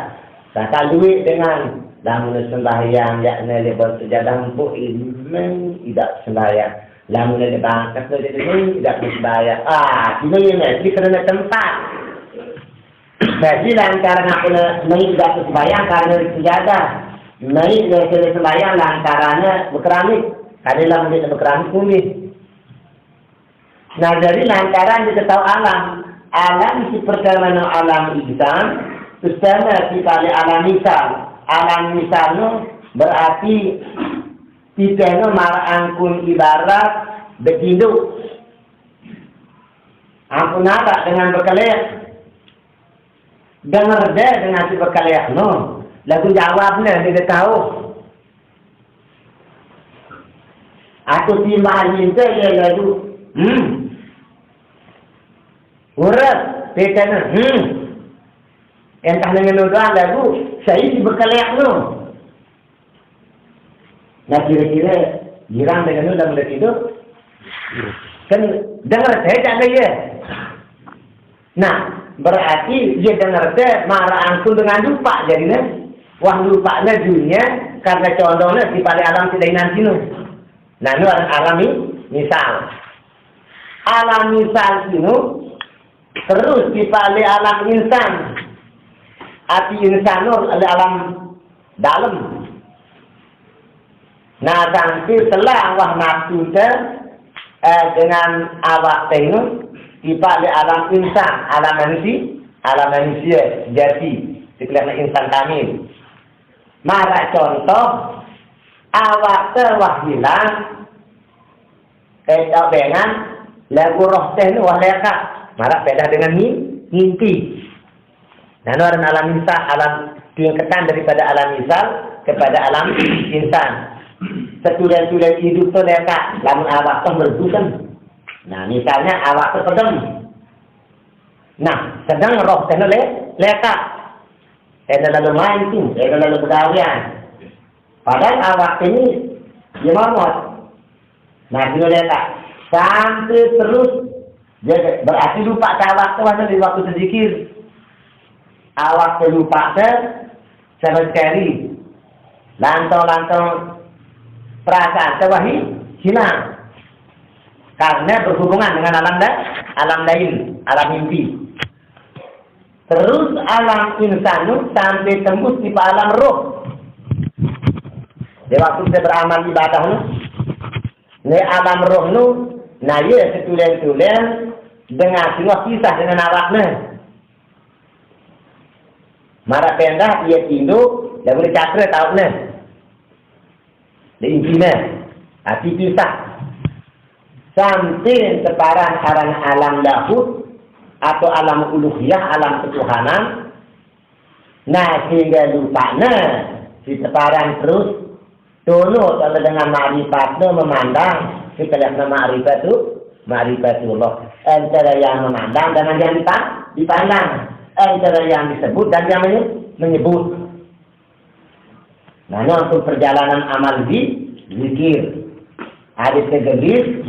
Speaker 1: Kata duit dengan lamun sembahyang yakna lebar sejadah empuk ilmu tidak sembahyang. Lamun le bangkat le tidak sembahyang. Ini mesti kerana tempat. Jadi lantaran aku naik tidak sembahyang karena sejadah. Naik dari sembahyang lantarannya berkeramik. Karena lamun dia berkeramik kumis. Nah, jadi lantaran diketahui alam si perkara alam ihsan, bersama kita alam misal no berarti kita no marangkun ibarat beginduk. Ampun apa dengan berkelihat, dengar deh dengan si berkelihat no, lagu jawabnya dia tahu. Atau timbang itu ya lagu. Urut, petana. Entah dengan doa lagu, saya berkeliak no. Nah, kira-kira girang dengan dalam mulai tidur. Kan dengar saya tak ya. Nah, berarti dia dengar saya marah angkun dengan lupa jadinya. Wah lupa na dunia karena contohnya di pada alam tidak nanti no. Nah, itu alami misal. Alam misal itu terus dipalih alam insan. Hati insan itu ada alam dalam. Nah, nanti setelah awak nafsu dengan awak itu dipalih alam insan, alam manusia jati, dikatakan insan kamil. Mara contoh awak hilang dengan Lagu roh teh nu waleka. Marak beda dengan mimpi. Nah, orang alam insan, alam ketan daripada alam misal kepada alam insan. Setulen-tulen hidup tu leka, lamun awak tu berbukan. Nah, misalnya awak tu pedem. Nah, sedang roh teh leka. Lalu main tu, lalu bergawian. Padahal awak ini dia mamot. Nah, dia leka. Sampai terus dia berarti lupa awak tu masa di waktu berzikir. Awak terlupa sama sekali. Lantang-lantang perasaan terwahi hilang. Karena berhubungan dengan alam lain, alam mimpi. Terus alam insanu sampai tembus di alam roh. Di waktu kita beramal ibadah nu, di alam roh nu, nah ya setulen-tulen dengan semua kisah dengan awaknya. Mara pendah ia tinduk dan boleh cakra tahu ne. Intinya, hati pisah. Sampai separah aran alam lahut atau alam uluhiyah, alam ketuhanan. Nah, sehingga lupanya si separah terus tunut kalau dengan ma'rifatnya memandang sekelihatan ma'rifat itu ma'rifatullah. Antara yang memandang dengan yang dipandang. Antara yang disebut dan yang menyebut. Nah, untuk perjalanan amal zikir. Ada kegelis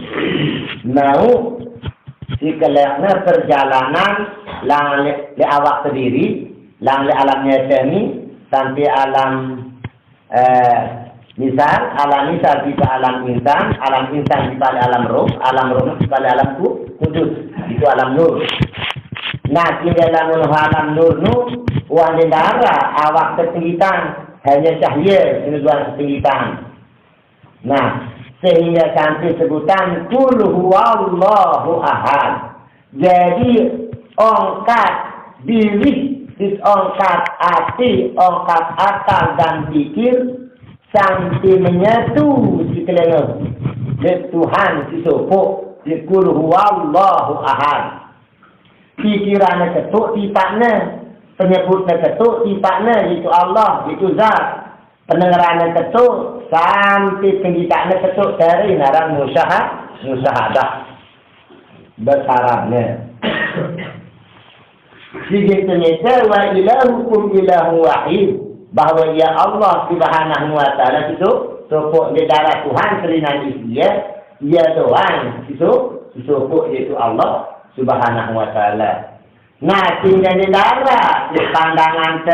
Speaker 1: mau si kelihatan perjalanan lang le awak sendiri, lang le alamnya semi sampai alam misal alam misal di alam insan di alam roh di alam kudus, itu alam nur. Nah, di dalam alam nur nu wahai darah awak ketinggian hanya cahaya kenuduan ketinggian. Nah, sehingga sampai sebutan Qul huwallahu ahad. Jadi ongkat diri, ongkat hati, ongkat akal dan pikir sampai menyatu si kelengah Tuhan si sopo si Qul huwallahu ahad. Pikirannya ketuk tipaknya, penyebutnya ketuk tipaknya, itu Allah, itu Zat. Pendengarannya ketuk sampai pendidikannya ketuk dari naran musyahadah bertarafnya. Segitunya wa ilahukum ilahu wahid, bahwa ya Allah subhanahu wa ta'ala itu sopok di darah Tuhan selinan dia, ya Tuhan itu sopok itu Allah subhanahu wa ta'ala. Nah, tinggal di darah, di pandangan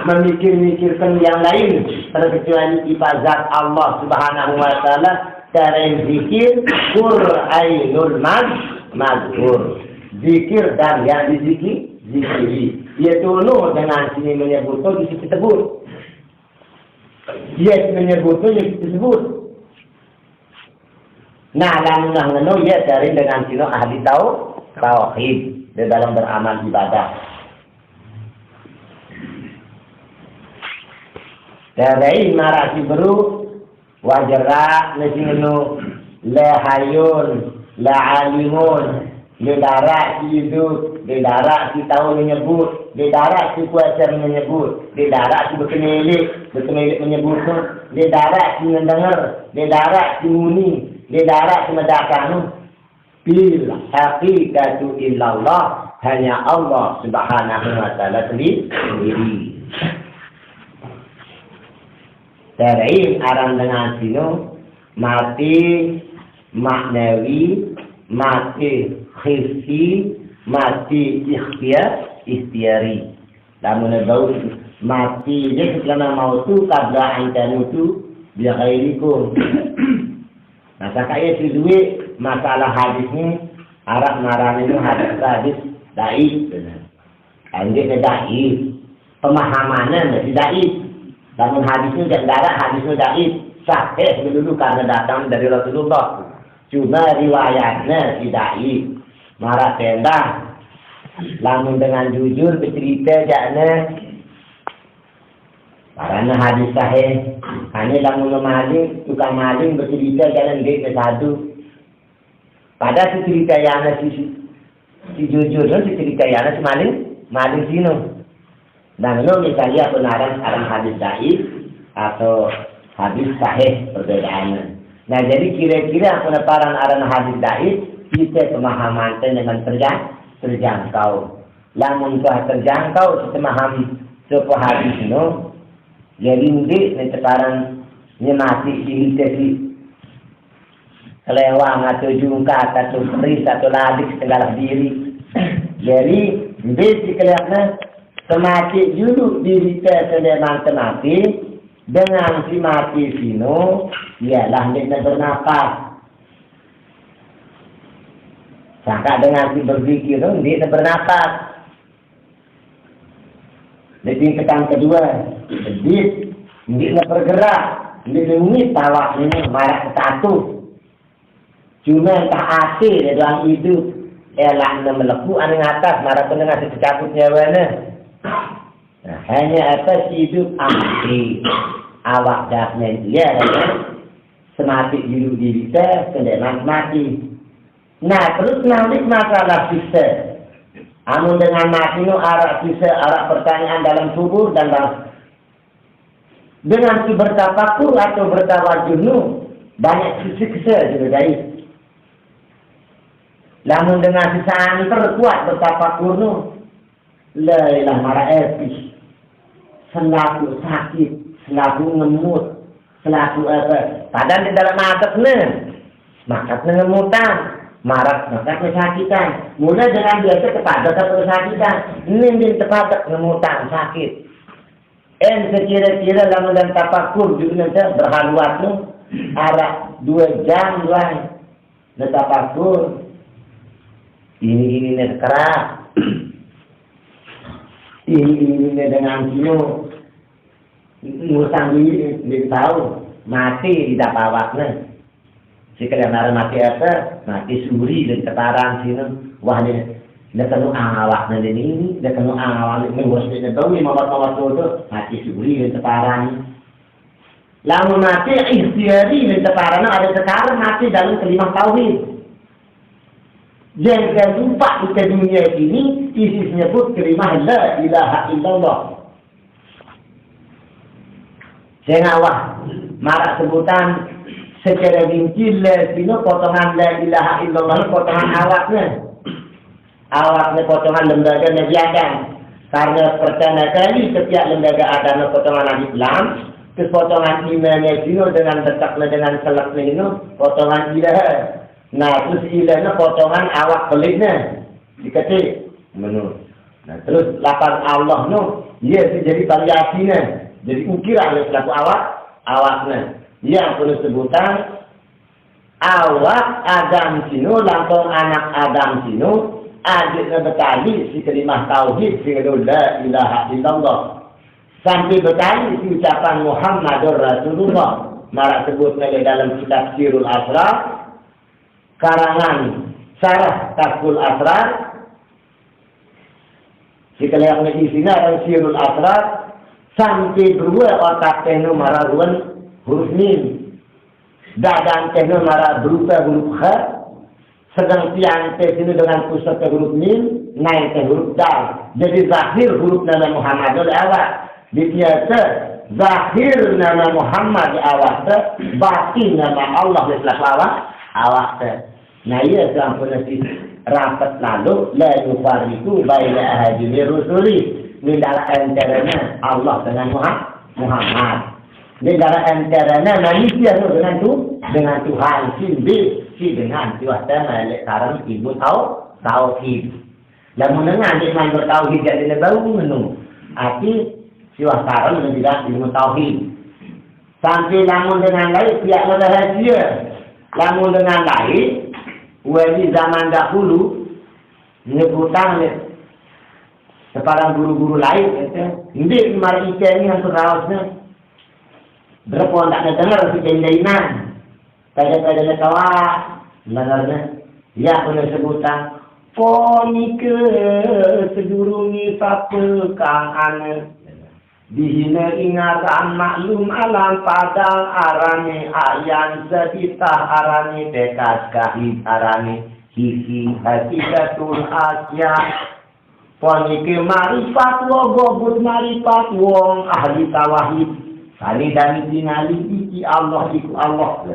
Speaker 1: memikir-mikirkan yang lain, terkecuali ibadat Allah subhanahu wa ta'ala, dari zikir, Qur'ainul mazkur. Zikir dan yang dizikiri. Ia tunu dengan sini menyebut itu disebut. Ia menyebut itu disebut. Nah, lalu ia dari dengan sini ahli tauhid di dalam beramal ibadah. Dari marasi beru wajara nesinu lahayun la alimun di darah hidup, di darah si tahu menyebut, di darah si kuasa menyebut, di darah si berkenilik menyebut, di darah si mendengar, di darah si muni, di darah si medakanu. Bil haqiqatu illallah, hanya Allah subhanahu wa ta'ala sendiri. Dari aran dengan sinu mati maknawi, mati hissi, mati ikhtiari. Namun bau mati dia setelah mautu qabla an tamutu bi ghairikum. Nah, sakaya si duit masalah hadisnya Arab marah itu hadis daif. Anjir daif. Pemahamannya masih daif. Namun hadisnya darah hadisnya daif. Sahih dulu karena datang dari Rasulullah. Cuma riwayatnya si daif. Marah tenda. Namun dengan jujur bercerita jakna karena hadis sahih. Hanya lamun maling, tukang maling bercerita jalan dia ke satu. Pada si cerita yang si jujur si cerita yang si maling sino. Dan lo misalnya kebenaran hadis dhaif atau hadis sahih perbedaannya. Nah jadi kira-kira penetapan hadis dhaif kita pemahaman dengan terjangkau. Lamun telah terjangkau memahami sebuah hadis no, jadi ini sekarang nyemati si kelewang atau jungkat atau keris atau ladik segala diri. Jadi ini si kelihatan semati dulu diri sedemang semati dengan si mati sino ialah dia bernapas. Sangka dengan si berpikir dia bernapas. Di tingkatan kedua, dia bergerak, dia lengit tawak ini marah satu. Cuma tak hati dia dalam hidup, ialah melepuh aning atas marah pendengar secakut nyawana. Nah, hanya atas hidup amati awak daknya dia dengan semati hidup diri kita kendali mati. Nah terus nanti masalah kita, amun dengan mati no arah kita arah pertanyaan dalam kubur dan dengan si bertafakur atau bertawajuh no banyak siksa juga guys. Namun dengan si santer kuat bertafakur no lelah marah epis. Selaku sakit, selaku ngemut, selaku apa? Padahal di dalam makatnya ngemutan, marah makat kesakitan. Mulai dengan biasa kepada kesakitan, ini tepat ngemutan sakit. Sekira-kira lama dan tapakur juga nanti berhaluat tu arah 2 jam lah. Tapakur ini keras. Ini dengan sino ngusang diri tahu mati tidak awaknya. Sekalian mati apa? Mati suri dan ketaran sino. Wah dia kanu awaknya ini, dia kanu awak ini wasnya tahu ni mawat tu mati suri dan ketaran. Lalu mati ikhtiari dan ketaran ada sekarang mati dalam kelimah tauhid. Jangan lupa di dunia ini isi menyebut kalimah la ilaha illallah. Jangan awak marah sebutan secara rinci sino potongan la ilaha illallah potongan awaknya. Awaknya potongan lembaga negara. Karena pertama kali setiap lembaga ada potongan Islam, kepotongan imannya sino dengan detaknya dengan selaknya ini potongan ilaha. Nah terus ilahnya potongan awak peliknya diketik menurut. Nah terus lapang Allah no, dia jadi variasinya, jadi ukiran oleh selaku awaknya. Yang perlu sebutan awak Adam sino, langsung anak Adam sino, adiknya berkali si kelimah tauhid, si la ilaha illallah. Sampai berkali si ucapan Muhammadur Rasulullah. Marak sebutnya di dalam kitab Sirul Asrar. Karangan Sarah Tasbul Asrar. Jika yang di sini ada Sirul Asrar sampai 2 otak tekno mararuan huruf mim. Dadan tekno marah berupa huruf kha. Sedang tiang tekno dengan pusat huruf mim, naik ke huruf dal. Jadi zahir huruf nama Muhammad awak. Biasa zahir nama Muhammad awak, batin nama Allah awak. Nah ia dalam peneliti rapat lalu la yufariqu baina ahadin rusuli min dalam antaranya Allah dengan Muhammad. Di dalam antaranya manusia dengan Tuhan si dengan Tuhan Malik karena ibu tauhid. Lamun dengan iman bertauhid jadi baru menung. Arti siwa sekarang tidak ilmu tauhid. Sampai lamun dengan lain pihak rahasia. Lamun dengan lain wali zaman dahulu nyebutan sekarang guru-guru lain ini mari ini yang terrawatnya berapa tak dengar si kendainan pada kawat dengarnya ya punya sebutan ponike sedurungi sapa kang ane Dihina ingatan maklum alam padang arane ayan seditah arane tekas kahid arane hisi hakikatul asya ponike marifat wa gobut marifat wong ahli tauhid kali dan tingali iki Allah iku Allah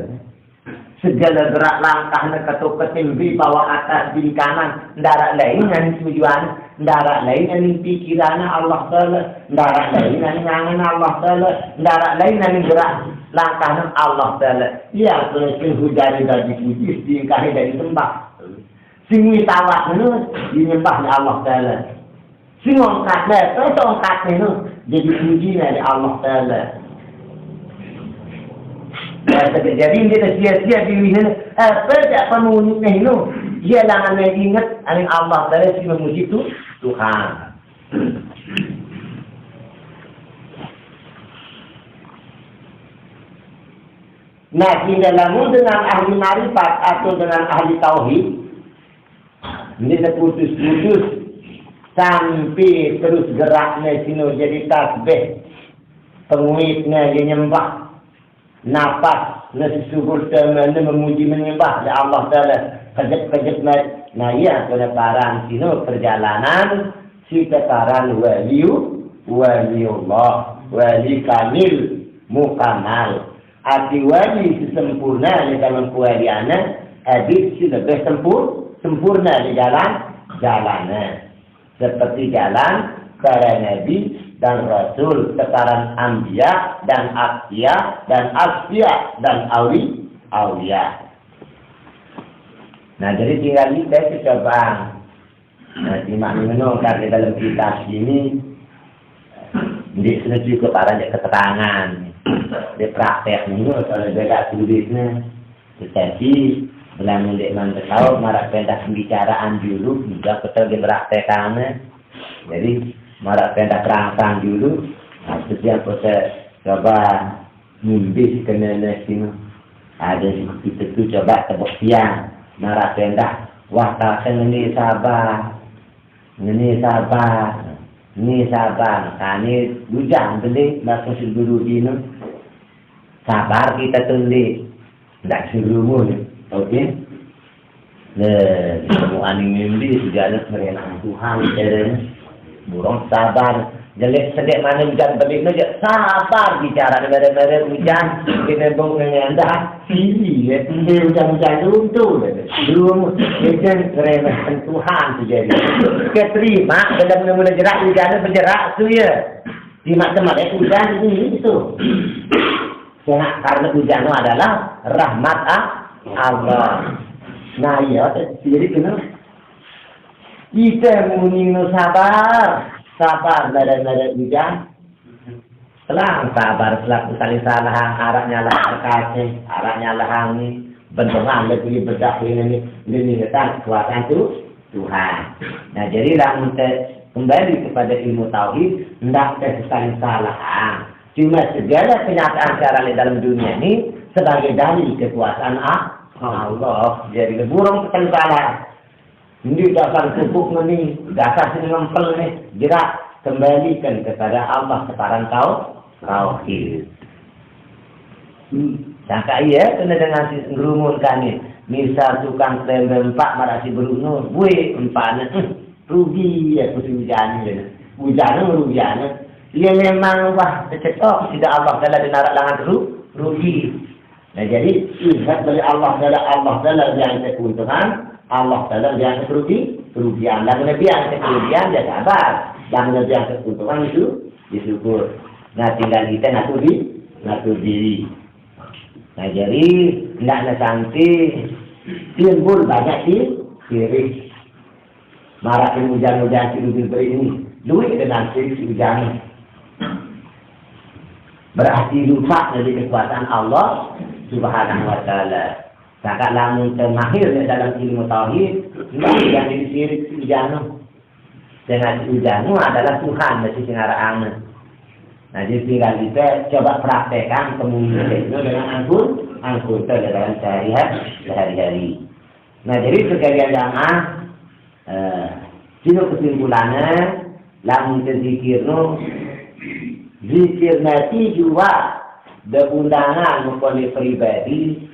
Speaker 1: segala gerak langkahnya ketuk ketimbi bawah atas di kanan ndarak lain yang tujuan ndarak lain yang pikirannya Allah Ta'ala ndarak lain yang nyangan Allah Ta'ala ndarak lain yang gerak langkahnya Allah Ta'ala ya selesai hujari dari putih diingkahi dari sembah sing mitawak itu dinyembahnya Allah Ta'ala sing ongkatnya terus ongkatnya itu jadi pujinya dari Allah Ta'ala. Jadi dia sia-sia dirinya apa tak pemunuknya itu dia langan ingat aning Allah Ta'ala si memuji itu Tuhan. Nah, dalam dengan ahli marifat atau dengan ahli tauhid ini terputus-putus sampai terus geraknya sini jadi tasbih penguitnya dia nyembah nafas nasi syukur temani memuji menyembah ya Allah Ta'ala kejap-kejap nah iya penetaran sini perjalanan si tetaran waliullah wali kamil mukamal arti wali sempurna di dalam kewaliannya adik si lebih sempurna di jalannya seperti jalan para nabi dan Rasul, tetaran Anbiya dan Asfiya dan Asfiya dan Aulia. Nah, jadi tinggal kita coba simak menunggu di dalam kitab ini di sini juga para keterangan di praktek ini kalau beda tulisnya tetapi dalam mendekat tahu marak pentas pembicaraan dulu juga kita dipraktekannya jadi marak pendak terangsang dulu, setiap kita coba nimbis kena sini. Ada kita tu coba tebak siang, marak pendak. Wah tak ini sabar, ini sabar. Kani hujan beli, langsung seburu dino. Sabar kita tundi, tak seburu okey. Semua aning nimbis segala merenang Tuhan caranya. Burung sabar, jelek sedek mana hujan balik saja sabar bicara negara-negara hujan kita bongkang anda sini ya tinggal hujan-hujan runtuh belum hujan kerana Tuhan terjadi keterima dalam mula jerak hujan berjerak tu ya di macam-macam hujan ini itu karena hujan itu adalah rahmat Allah. Nah ya jadi kenapa kita mengingat sabar dari hujan. Selang sabar, selaku saling salah, arahnya lah terkasih, arahnya lah ini, bentongan lebih bedak ini kekuatan Tuhan. Nah jadilah kembali kepada ilmu tauhid, hendak saling salah. Cuma segala kenyataan secara dalam dunia ini sebagai dalil kekuasaan Allah. Jadi burung saling salah. Ini dasar kubuk ni, dasar sini ngempel ni, gerak kembalikan kepada Allah sekarang tauhid. Sangka iya kena dengan si ngerumun kani. Misal tukang tembe empat marasi berunur, buih empatnya rugi ya kusi hujan ni. Hujan rugiannya. Ia memang wah kecetok tidak Allah Taala dinarak langan rugi. Nah jadi ingat dari Allah Taala yang keuntungan. Allah Ta'ala yang kerugian. Dan Nabi yang kerugian dia sabar. Dan Nabi yang keuntungan itu disyukur. Nah tinggal kita ngatur diri. Nah jadi hendaknya sampai timbul banyak sirik. Marahin hujan-hujan si ini. Duit dengan sirik si hujan. Berarti lupa dari kekuatan Allah Subhanahu wa Ta'ala. Sangat lamun termahir dalam ilmu tauhid, yang disirik ujanu. Dengan ujanu adalah Tuhan dari sinaraan. Nah, jadi tinggal kita coba praktekkan kemudian itu dengan angkut dalam sehari-hari. Nah, jadi sekalian jamaah, kesimpulannya, lamun terzikirno, Zikir nanti juga beundangan mempelai pribadi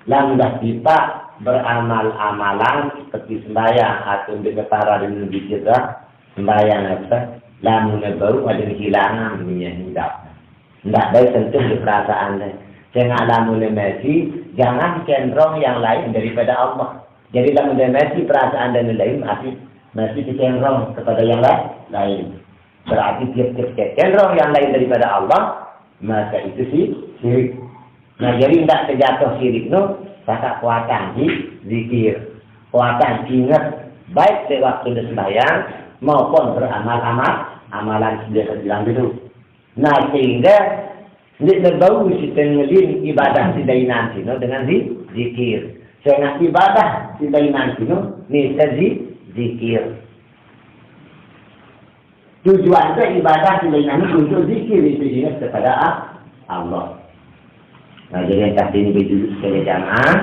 Speaker 1: lamdah kita beramal-amalan seperti sembahyang atau bergetara dengan zikir sembahyang apa lamun baru ada kehilangan minyak tidak baik tentu di perasaan jangan lamun mesti jangan cenderung yang lain daripada Allah. Jadi lamun mesti perasaan dan lain masih cenderung kepada yang lain. Berarti tiap-tiap cenderung yang lain daripada Allah, maka itu syirik. Nah, jadi tidak terjatuh syirik tak kuatan zikir, kuatan ingat baik di waktu sembahyang maupun amalan sudah bilang dulu. Nah, sehingga tidak berbau sistem ibadah sidai nanti dengan zikir. Sehingga ibadah sidai nanti ni zikir. Tujuan ibadah sidai nanti untuk zikir itu ingat kepada Allah. Nah, jadi yang tadi ini berjudul sekali jamaah,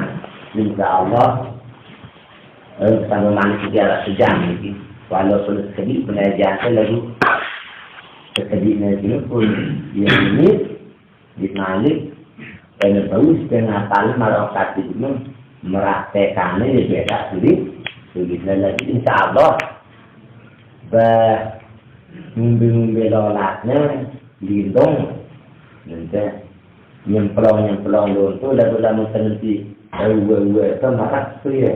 Speaker 1: insya Allah sama manis sejarah sejam ini. Walaupun sedih pengajian lalu sedihnya itu pun yang ini dimalik dan bagus dengan paling marokat itu meraktekannya beda sulit lagi insya Allah mimpi lolatnya lindung nanti nyemplong itu lalu lama terhenti itu marah tu ya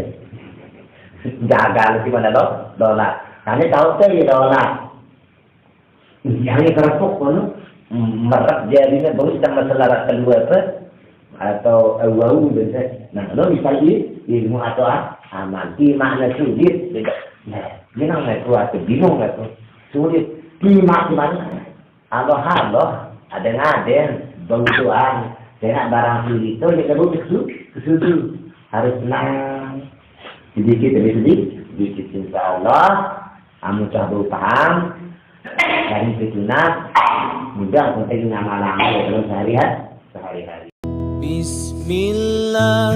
Speaker 1: jaga nanti mana lolat kami tahu saya lolat yang kerapuk pun merak jadinya bagus sama selarat keluar atau awau dan nah lo misalnya ilmu atau amal makna sulit nah bingung nggak tuh atau bingung nggak tuh sulit gimana Allah ada ngaden bantuan dengan barang sulit itu kita butuh kesudu harus tenang sedikit demi sedikit insya Allah kamu coba paham dari fitnah mudah penting nama-nama dalam sehari-hari. Bismillah